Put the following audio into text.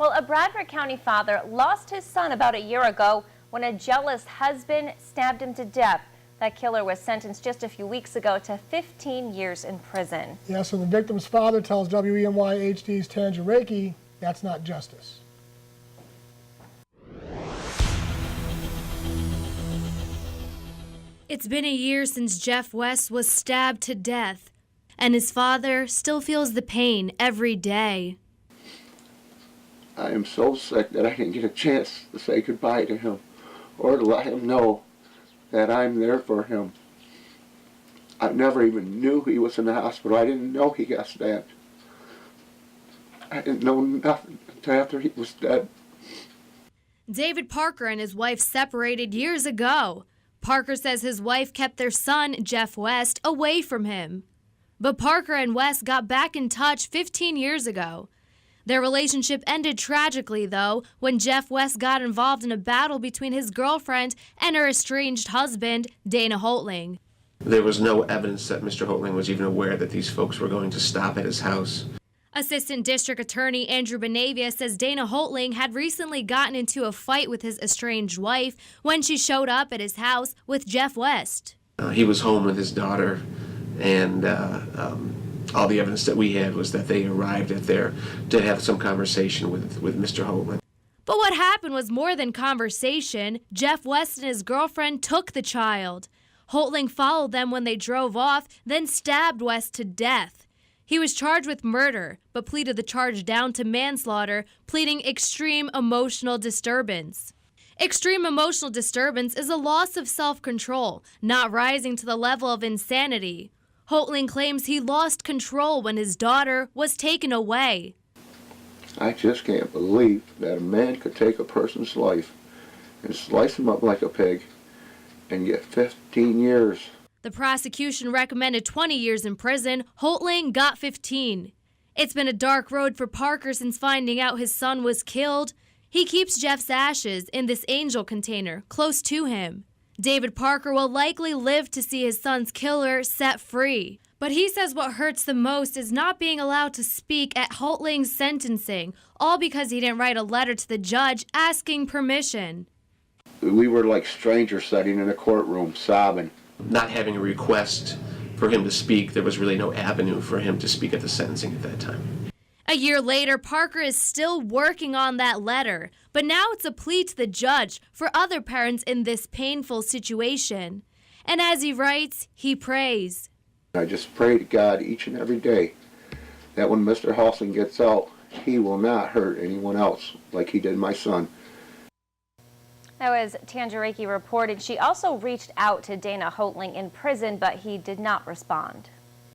Well, a Bradford County father lost his son about a year ago when a jealous husband stabbed him to death. That killer was sentenced just a few weeks ago to 15 years in prison. Yes, and the victim's father tells WENY-HD's Tanja Rekhi that's not justice. It's been a year since Jeff West was stabbed to death, and his father still feels the pain every day. I am so sick that I didn't get a chance to say goodbye to him or to let him know that I'm there for him. I never even knew he was in the hospital. I didn't know he got stabbed. I didn't know nothing until after he was dead. David Parker and his wife separated years ago. Parker says his wife kept their son, Jeff West, away from him. But Parker and West got back in touch 15 years ago. Their relationship ended tragically, though, when Jeff West got involved in a battle between his girlfriend and her estranged husband, Dana Holtling. There was no evidence that Mr. Holtling was even aware that these folks were going to stop at his house. Assistant District Attorney Andrew Benavia says Dana Holtling had recently gotten into a fight with his estranged wife when she showed up at his house with Jeff West. He was home with his daughter, and all the evidence that we had was that they arrived at there to have some conversation with Mr. Holtling. But what happened was more than conversation. Jeff West and his girlfriend took the child. Holtling followed them when they drove off, then stabbed West to death. He was charged with murder, but pleaded the charge down to manslaughter, pleading extreme emotional disturbance. Extreme emotional disturbance is a loss of self-control, not rising to the level of insanity. Holtling claims he lost control when his daughter was taken away. I just can't believe that a man could take a person's life and slice him up like a pig and get 15 years. The prosecution recommended 20 years in prison. Holtling got 15. It's been a dark road for Parker since finding out his son was killed. He keeps Jeff's ashes in this angel container close to him. David Parker will likely live to see his son's killer set free. But he says what hurts the most is not being allowed to speak at Holtling's sentencing, all because he didn't write a letter to the judge asking permission. We were like strangers sitting in a courtroom sobbing. Not having a request for him to speak, there was really no avenue for him to speak at the sentencing at that time. A year later, Parker is still working on that letter, but now it's a plea to the judge for other parents in this painful situation. And as he writes, he prays. I just pray to God each and every day that when Mr. Holtling gets out, he will not hurt anyone else like he did my son. That was Tanja Rekhi reported. She also reached out to Dana Holtling in prison, but he did not respond.